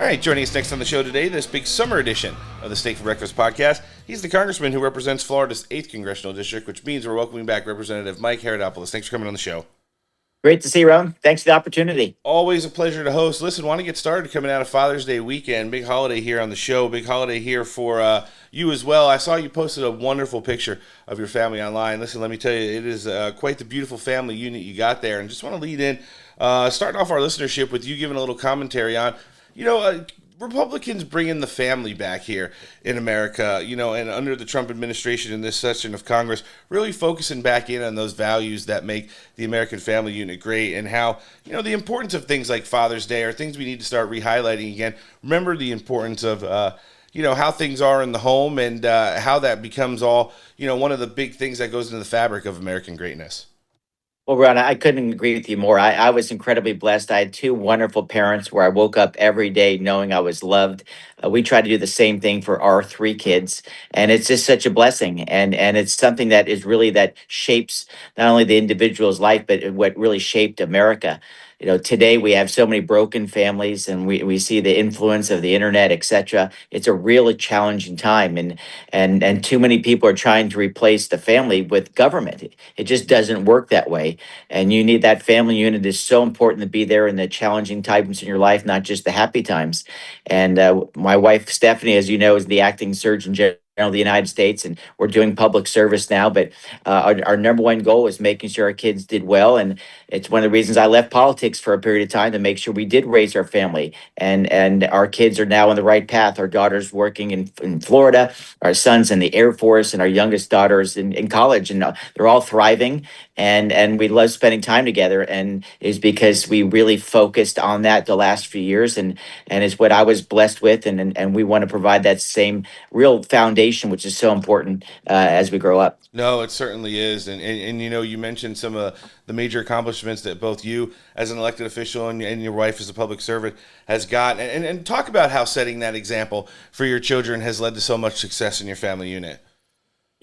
right, joining us next on the show today, this big summer edition of the Steak for Breakfast podcast. He's the congressman who represents Florida's 8th Congressional District, which means we're welcoming back Representative Mike Haridopolos. Thanks for coming on the show. Great to see you, Ron. Thanks for the opportunity. Always a pleasure to host. Listen, want to get started coming out of Father's Day weekend. Big holiday here on the show. Big holiday here for you as well. I saw you posted a wonderful picture of your family online. Listen, let me tell you, it is quite the beautiful family unit you got there. And just want to lead in, starting off our listenership with you giving a little commentary on, Republicans bringing the family back here in America, and under the Trump administration in this session of Congress, really focusing back in on those values that make the American family unit great and how, the importance of things like Father's Day are things we need to start re-highlighting again. Remember the importance of, how things are in the home and how that becomes all, one of the big things that goes into the fabric of American greatness. Well, Ron, I couldn't agree with you more. I was incredibly blessed. I had two wonderful parents where I woke up every day knowing I was loved. We try to do the same thing for our three kids, and it's just such a blessing. And it's something that is really that shapes not only the individual's life, but what really shaped America. Today we have so many broken families, and we see the influence of the internet, etc. It's a really challenging time, and too many people are trying to replace the family with government. It just doesn't work that way, and you need that family unit is so important to be there in the challenging times in your life, not just the happy times. And my wife Stephanie, as you know, is the acting Surgeon General of the United States, and we're doing public service now. But our number one goal is making sure our kids did well, and it's one of the reasons I left politics for a period of time to make sure we did raise our family, and our kids are now on the right path. Our daughter's working in Florida, our son's in the Air Force, and our youngest daughter's in college, and they're all thriving. And we love spending time together, and is because we really focused on that the last few years, and it's what I was blessed with, and we want to provide that same real foundation, which is so important as we grow up. No, it certainly is. And you mentioned some of the major accomplishments that both you as an elected official and your wife as a public servant has got. And talk about how setting that example for your children has led to so much success in your family unit.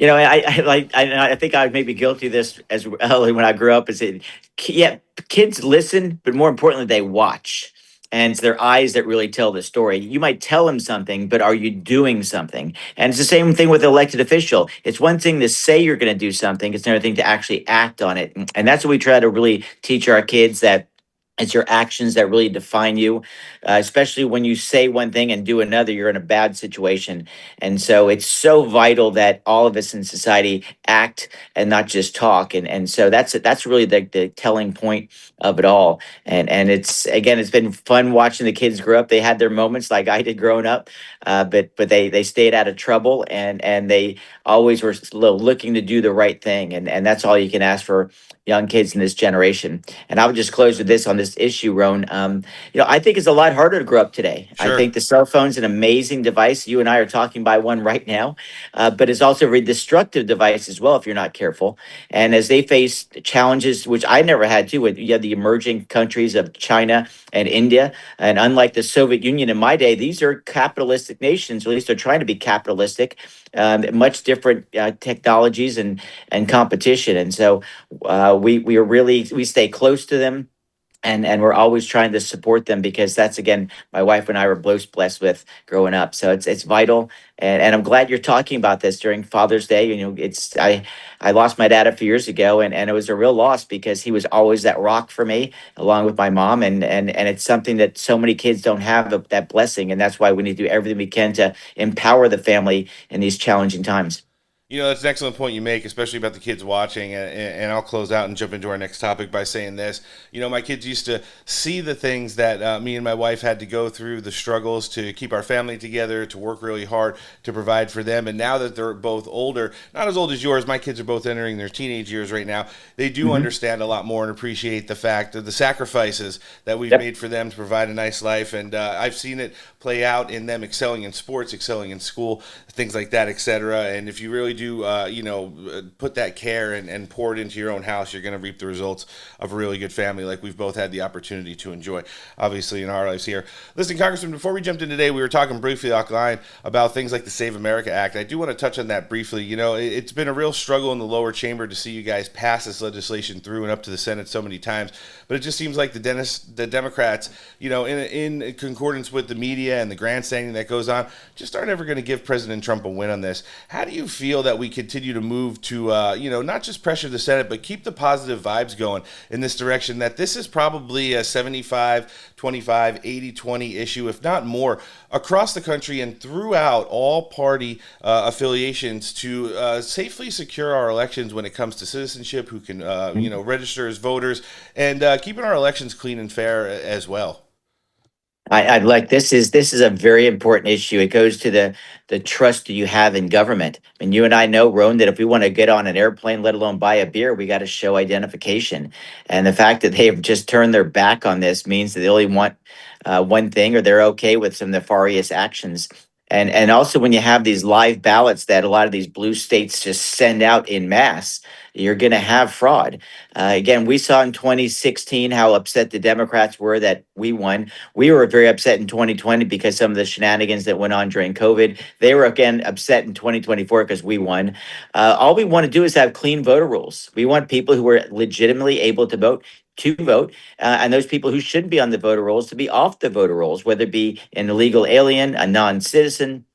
I think I may be guilty of this as early when I grew up. Is it, yeah, kids listen, but more importantly, they watch. And it's their eyes that really tell the story. You might tell them something, but are you doing something? And it's the same thing with elected official. It's one thing to say you're going to do something. It's another thing to actually act on it. And that's what we try to really teach our kids, that it's your actions that really define you, especially when you say one thing and do another, you're in a bad situation. And so it's so vital that all of us in society act and not just talk. And so that's really the telling point of it all. And it's been fun watching the kids grow up. They had their moments like I did growing up, but they stayed out of trouble, and they always were looking to do the right thing. And that's all you can ask for young kids in this generation. And I would just close with this on this issue, Roan. I think it's a lot harder to grow up today. Sure. I think the cell phone's an amazing device. You and I are talking by one right now, but it's also a very destructive device as well if you're not careful. And as they face challenges, which I never had to, with you have the emerging countries of China and India, and unlike the Soviet Union in my day, these are capitalistic nations, or at least they're trying to be capitalistic, much different technologies and competition. And so we stay close to them, and we're always trying to support them, because that's, again, my wife and I were both blessed with growing up. So it's vital, and I'm glad you're talking about this during Father's Day. I lost my dad a few years ago, and it was a real loss, because he was always that rock for me, along with my mom, and it's something that so many kids don't have, that blessing, and that's why we need to do everything we can to empower the family in these challenging times. That's an excellent point you make, especially about the kids watching. And I'll close out and jump into our next topic by saying this. My kids used to see the things that me and my wife had to go through, the struggles to keep our family together, to work really hard to provide for them. And now that they're both older, not as old as yours, my kids are both entering their teenage years right now, they do understand a lot more and appreciate the fact of the sacrifices that we've made for them to provide a nice life. And I've seen it play out in them excelling in sports, excelling in school, things like that, etc. And if you really do, put that care and pour it into your own house, you're going to reap the results of a really good family like we've both had the opportunity to enjoy, obviously, in our lives here. Listen, Congressman, before we jumped in today, we were talking briefly offline about things like the Save America Act. I do want to touch on that briefly. It's been a real struggle in the lower chamber to see you guys pass this legislation through and up to the Senate so many times, but it just seems like the Democrats, in concordance with the media and the grandstanding that goes on, just aren't ever going to give President Trump a win on this. How do you feel that we continue to move to, not just pressure the Senate, but keep the positive vibes going in this direction, that this is probably a 75-25, 80-20 issue, if not more, across the country and throughout all party affiliations to safely secure our elections when it comes to citizenship, who can, register as voters, and keeping our elections clean and fair as well? I'd like this is a very important issue. It goes to the trust that you have in government. And you and I know, Roan, that if we want to get on an airplane, let alone buy a beer, we got to show identification. And the fact that they have just turned their back on this means that they only want one thing, or they're okay with some nefarious actions. And also, when you have these live ballots that a lot of these blue states just send out in mass, you're going to have fraud. Again, we saw in 2016 how upset the Democrats were that we won. We were very upset in 2020 because some of the shenanigans that went on during COVID. They were again upset in 2024 because we won. All we want to do is have clean voter rules. We want people who are legitimately able to vote, and those people who shouldn't be on the voter rolls to be off the voter rolls, whether it be an illegal alien, a non-citizen,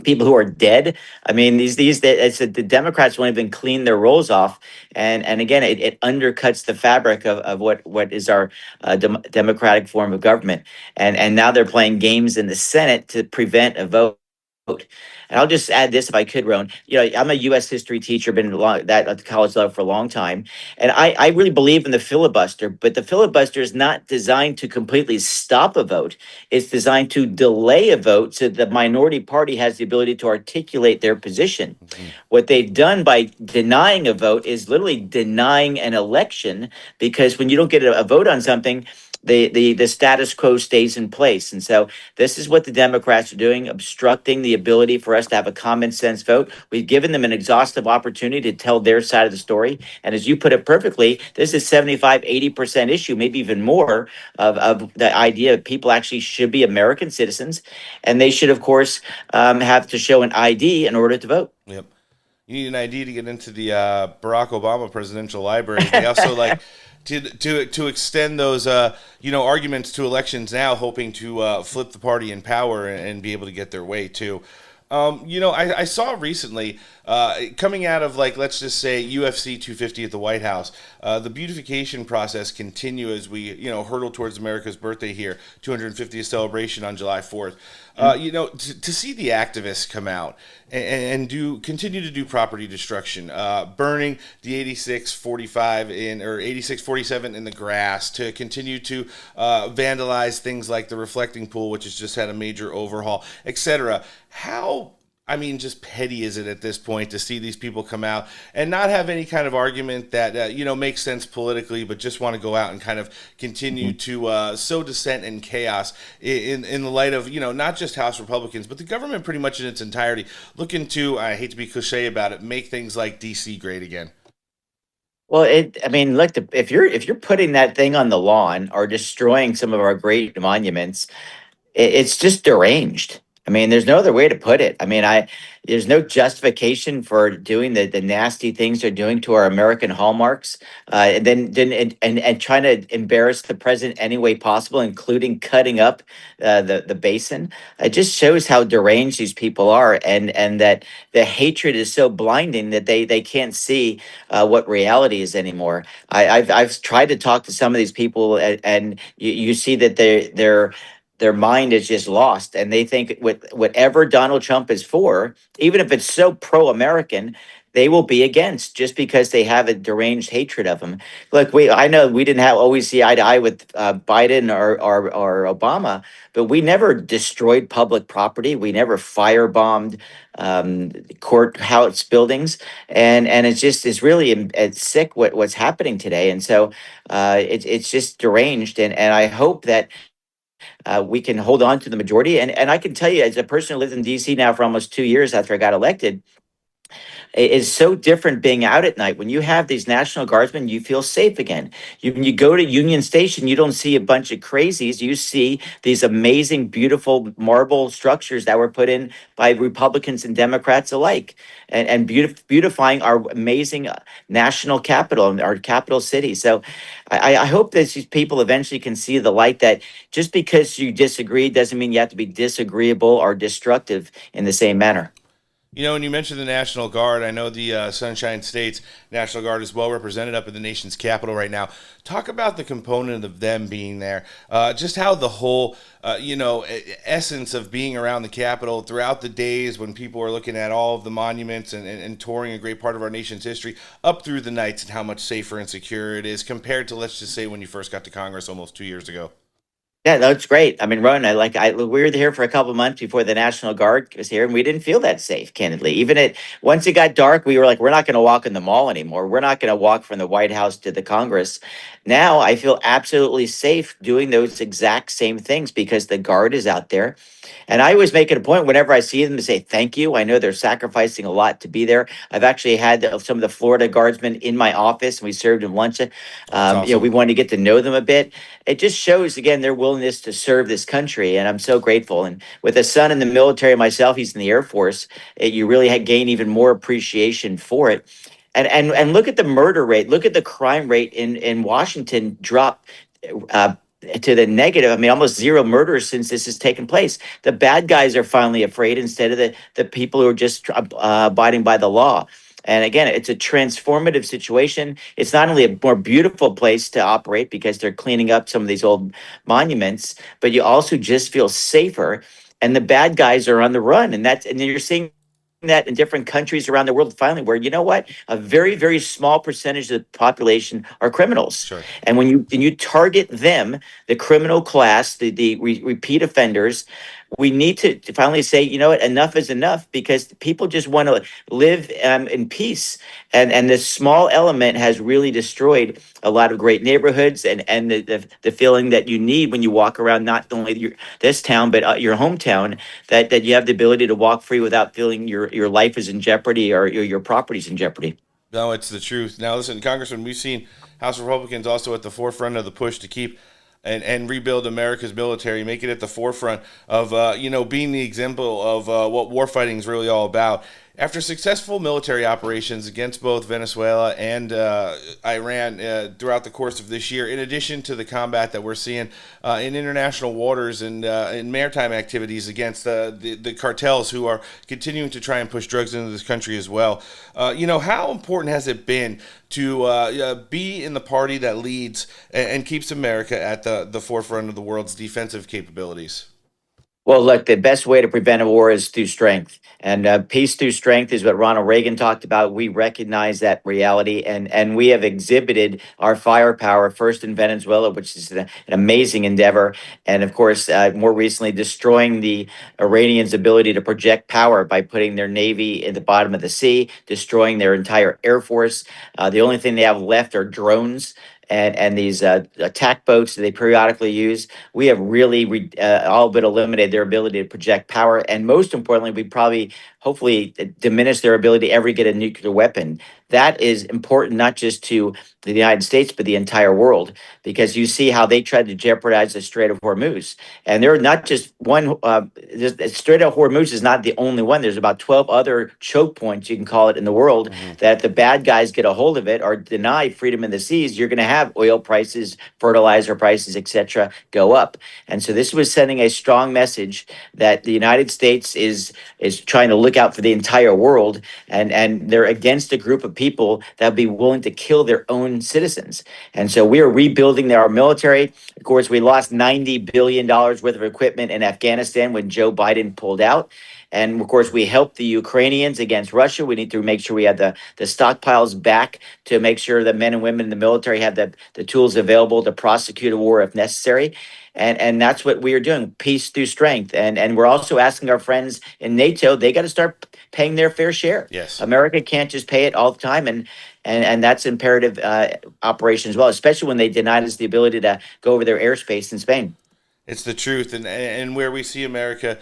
people who are dead. I mean, it's the Democrats won't even clean their rolls off, and again, it undercuts the fabric of what is our democratic form of government, and now they're playing games in the Senate to prevent a vote. And I'll just add this, if I could, Roan. I'm a U.S. history teacher, been at the college level for a long time, and I really believe in the filibuster. But the filibuster is not designed to completely stop a vote. It's designed to delay a vote so the minority party has the ability to articulate their position. Mm-hmm. What they've done by denying a vote is literally denying an election, because when you don't get a vote on something, the status quo stays in place. And so this is what the Democrats are doing, obstructing the ability for us to have a common sense vote. We've given them an exhaustive opportunity to tell their side of the story. And as you put it perfectly, this is 75-80% issue, maybe even more, of the idea that people actually should be American citizens. And they should, of course, have to show an ID in order to vote. Yep. You need an ID to get into the Barack Obama Presidential Library. They also like to extend those arguments to elections now, hoping to flip the party in power and be able to get their way too. I saw recently, coming out of, like, let's just say UFC 250 at the White House, the beautification process continue as we, hurtle towards America's birthday here, 250th celebration on July 4th. To see the activists come out and continue to do property destruction, burning the 8645 or 8647 in the grass, to continue to vandalize things like the reflecting pool, which has just had a major overhaul, etc. Just petty is it at this point to see these people come out and not have any kind of argument that, makes sense politically, but just want to go out and kind of continue to sow dissent and chaos in the light of, not just House Republicans, but the government pretty much in its entirety, looking to, I hate to be cliche about it, make things like DC great again. Well, look, if you're putting that thing on the lawn or destroying some of our great monuments, it's just deranged. There's no other way to put it. There's no justification for doing the nasty things they're doing to our American hallmarks, and trying to embarrass the president any way possible, including cutting up the basin. It just shows how deranged these people are, and that the hatred is so blinding that they can't see what reality is anymore. I've tried to talk to some of these people, and you see that their mind is just lost, and they think whatever Donald Trump is for, even if it's so pro-American, they will be against, just because they have a deranged hatred of him. Look, I know we didn't always see eye to eye with Biden or Obama, but we never destroyed public property. We never firebombed courthouse buildings, and it's really it's sick what's happening today. And so it's just deranged, and I hope that we can hold on to the majority. And I can tell you, as a person who lives in DC now for almost 2 years after I got elected, is so different being out at night. When you have these National Guardsmen, you feel safe again. When you go to Union Station, you don't see a bunch of crazies. You see these amazing, beautiful marble structures that were put in by Republicans and Democrats alike, and beautifying our amazing national capital and our capital city. So I hope that these people eventually can see the light that just because you disagree doesn't mean you have to be disagreeable or destructive in the same manner. You know, when you mentioned the National Guard, I know the Sunshine State's National Guard is well represented up in the nation's capital right now. Talk about the component of them being there, just how the whole, essence of being around the Capitol throughout the days when people are looking at all of the monuments and touring a great part of our nation's history, up through the nights, and how much safer and secure it is compared to, let's just say, when you first got to Congress almost 2 years ago. Yeah, that's great. I mean, Ron, we were here for a couple months before the National Guard was here, and we didn't feel that safe, candidly. Even once it got dark, we were like, we're not going to walk in the mall anymore. We're not going to walk from the White House to the Congress. Now I feel absolutely safe doing those exact same things because the Guard is out there. And I always make it a point whenever I see them to say thank you. I know they're sacrificing a lot to be there. I've actually had some of the Florida Guardsmen in my office, and we served them lunch. Oh, that's We awesome. wanted to get to know them a bit. It just shows again their willingness to serve this country, and I'm so grateful. And with a son in the military myself, he's in the Air Force. You really gain even more appreciation for it. And look at the murder rate. Look at the crime rate in Washington drop. Uh, to the negative. I mean, almost zero murders since this has taken place. The bad guys are finally afraid instead of the people who are just abiding by the law. And again, it's a transformative situation. It's not only a more beautiful place to operate because they're cleaning up some of these old monuments, but you also just feel safer. And the bad guys are on the run, and you're seeing that in different countries around the world finally, where you know what, a very very small percentage of the population are criminals, Sure. and when you target them, the criminal class, the repeat offenders, we need to finally say, you know what, enough is enough, because people just want to live in peace, and this small element has really destroyed a lot of great neighborhoods, and the feeling that you need when you walk around not only this town but your hometown, that you have the ability to walk free without feeling your life is in jeopardy or your property's in jeopardy. No, it's the truth. Now, listen, Congressman, we've seen House Republicans also at the forefront of the push to keep and rebuild America's military, make it at the forefront of, being the example of what warfighting is really all about. After successful military operations against both Venezuela and Iran throughout the course of this year, in addition to the combat that we're seeing in international waters and in maritime activities against the cartels who are continuing to try and push drugs into this country as well, how important has it been to be in the party that leads and keeps America at the forefront of the world's defensive capabilities? Well, look, the best way to prevent a war is through strength. And peace through strength is what Ronald Reagan talked about. We recognize that reality, and we have exhibited our firepower first in Venezuela, which is an amazing endeavor. And of course, more recently, destroying the Iranians' ability to project power by putting their navy in the bottom of the sea, destroying their entire air force. The only thing they have left are drones. And these attack boats that they periodically use, we have really all but eliminated their ability to project power. And most importantly, we probably, hopefully, diminish their ability to ever get a nuclear weapon. That is important not just to the United States, but the entire world, because you see how they tried to jeopardize the Strait of Hormuz. And there are not just one, the Strait of Hormuz is not the only one. There's about 12 other choke points, you can call it, in the world, Mm-hmm. that if the bad guys get a hold of it or deny freedom in the seas, you're going to have oil prices, fertilizer prices, etc., go up. And so this was sending a strong message that the United States is trying to look out for the entire world, and they're against a group of people that would be willing to kill their own citizens. And so we are rebuilding our military. Of course, we lost $90 billion worth of equipment in Afghanistan when Joe Biden pulled out. And of course, we helped the Ukrainians against Russia. We need to make sure we have the stockpiles back to make sure that men and women in the military have the tools available to prosecute a war if necessary. And that's what we are doing, peace through strength. And we're also asking our friends in NATO, they got to start paying their fair share. Yes. America can't just pay it all the time. And that's imperative operation as well, especially when they denied us the ability to go over their airspace in Spain. It's the truth, and where we see America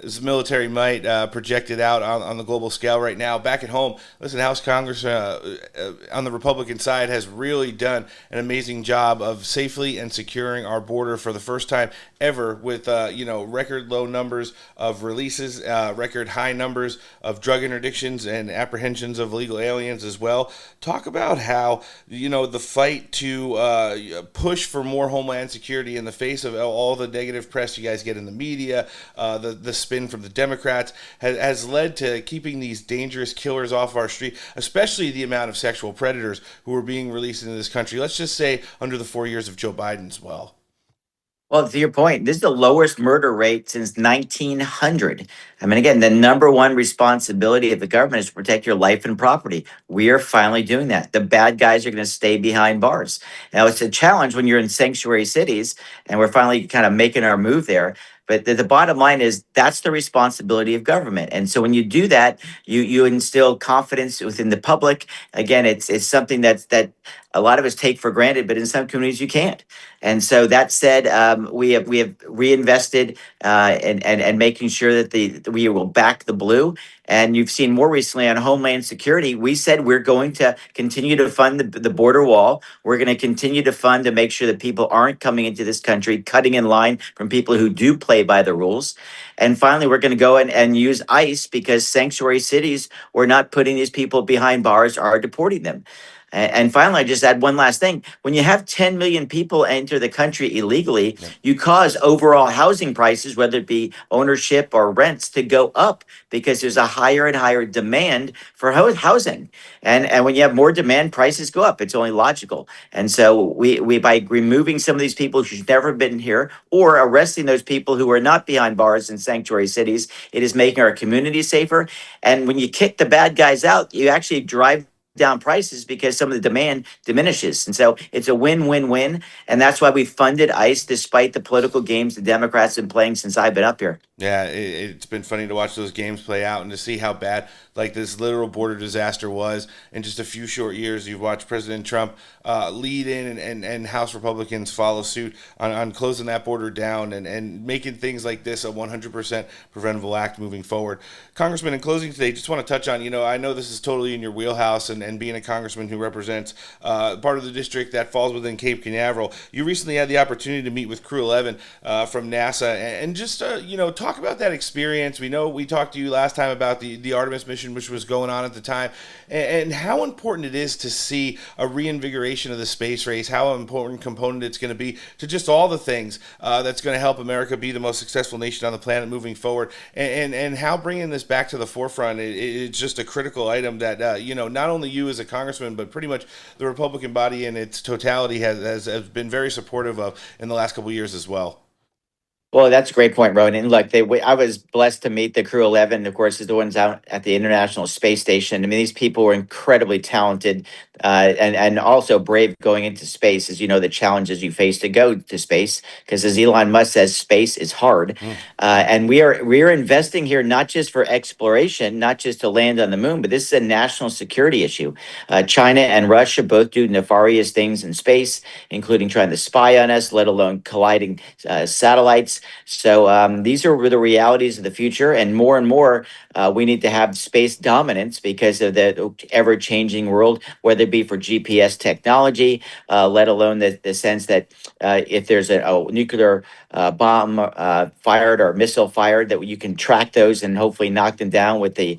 As military might projected out on the global scale right now. Back at home, listen, House Congress on the Republican side has really done an amazing job of safely and securing our border for the first time ever, with record low numbers of releases, record high numbers of drug interdictions and apprehensions of illegal aliens as well. Talk about how the fight to push for more homeland security in the face of all the negative press you guys get in the media, the spin from the Democrats has led to keeping these dangerous killers off our street, especially the amount of sexual predators who are being released into this country. Let's just say under the 4 years of Joe Biden as well. Well, to your point, this is the lowest murder rate since 1900. I mean, again, the number one responsibility of the government is to protect your life and property. We are finally doing that. The bad guys are going to stay behind bars. Now, it's a challenge when you're in sanctuary cities, and we're finally kind of making our move there. But the bottom line is that's the responsibility of government. And so when you do that, you instill confidence within the public. Again, it's something that a lot of us take for granted, but in some communities you can't. And so that said, we have reinvested and making sure that we will back the blue. And you've seen more recently on Homeland Security, we said we're going to continue to fund the border wall. We're going to continue to fund to make sure that people aren't coming into this country, cutting in line from people who do play by the rules. And finally, we're going to go and use ICE because sanctuary cities, we're not putting these people behind bars or deporting them. And finally, I just add one last thing. When you have 10 million people enter the country illegally, you cause overall housing prices, whether it be ownership or rents, to go up because there's a higher and higher demand for housing. And when you have more demand, prices go up. It's only logical. And so we by removing some of these people who've never been here or arresting those people who are not behind bars in sanctuary cities, it is making our communities safer. And when you kick the bad guys out, you actually drive down prices because some of the demand diminishes. And so it's a win-win-win. And that's why we funded ICE despite the political games the Democrats have been playing since I've been up here. Yeah, it's been funny to watch those games play out and to see how bad like this literal border disaster was in just a few short years. You've watched President Trump lead in and House Republicans follow suit on closing that border down and making things like this a 100% preventable act moving forward. Congressman, in closing today, just want to touch on, I know this is totally in your wheelhouse and being a congressman who represents part of the district that falls within Cape Canaveral. You recently had the opportunity to meet with Crew 11 from NASA and just, talk about that experience. We know we talked to you last time about the Artemis mission, which was going on at the time, and how important it is to see a reinvigoration of the space race, how important component it's going to be to just all the things that's going to help America be the most successful nation on the planet moving forward, and how bringing this back to the forefront, it's just a critical item that, not only you as a congressman, but pretty much the Republican body in its totality has been very supportive of in the last couple of years as well. Well, that's a great point, Rowan. And look, I was blessed to meet the Crew 11, of course, is the ones out at the International Space Station. I mean, these people were incredibly talented and also brave going into space, as you know, the challenges you face to go to space, because as Elon Musk says, space is hard. And we are investing here not just for exploration, not just to land on the moon, but this is a national security issue. China and Russia both do nefarious things in space, including trying to spy on us, let alone colliding satellites. So these are the realities of the future, and more, we need to have space dominance because of the ever-changing world, whether it be for GPS technology, let alone the sense that if there's a nuclear bomb fired or missile fired, that you can track those and hopefully knock them down with the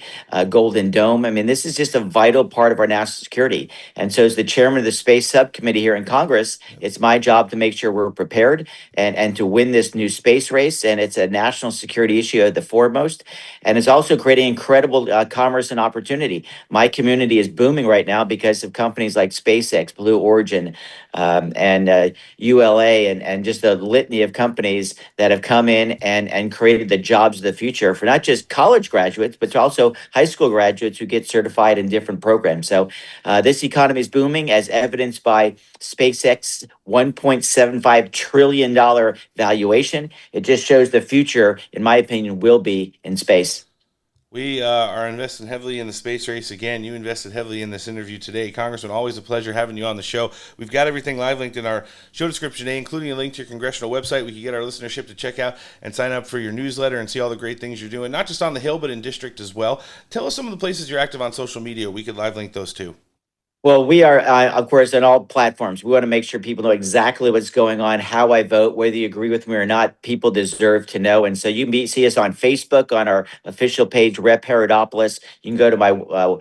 Golden Dome. I mean, this is just a vital part of our national security. And so as the chairman of the Space Subcommittee here in Congress, it's my job to make sure we're prepared and to win this new space race. And it's a national security issue at the foremost. And it's also creating incredible commerce and opportunity. My community is booming right now because of companies like SpaceX, Blue Origin, and ULA, and just a litany of companies that have come in and created the jobs of the future for not just college graduates, but also high school graduates who get certified in different programs. So this economy is booming, as evidenced by SpaceX $1.75 trillion valuation. It just shows the future, in my opinion, will be in space. We are investing heavily in the space race again. You invested heavily in this interview today. Congressman, always a pleasure having you on the show. We've got everything live linked in our show description today, including a link to your congressional website. We can get our listenership to check out and sign up for your newsletter and see all the great things you're doing, not just on the Hill, but in district as well. Tell us some of the places you're active on social media. We could live link those too. Well, we are, of course, on all platforms. We want to make sure people know exactly what's going on, how I vote, whether you agree with me or not. People deserve to know. And so you can see us on Facebook, on our official page, Rep Haridopolos. You can go to my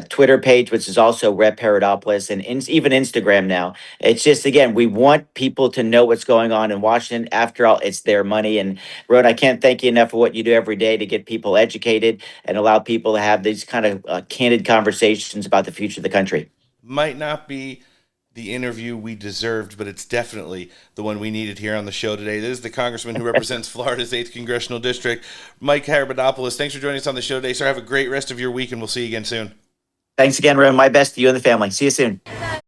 Twitter page, which is also Rep Haridopolos, and even Instagram now. It's just, again, we want people to know what's going on in Washington. After all, it's their money. And Ron, I can't thank you enough for what you do every day to get people educated and allow people to have these kind of candid conversations about the future of the country. Might not be the interview we deserved, but it's definitely the one we needed here on the show today. This is the congressman who represents Florida's 8th Congressional District, Mike Haridopolos. Thanks for joining us on the show today, sir. Have a great rest of your week, and we'll see you again soon. Thanks again, Ron. My best to you and the family. See you soon.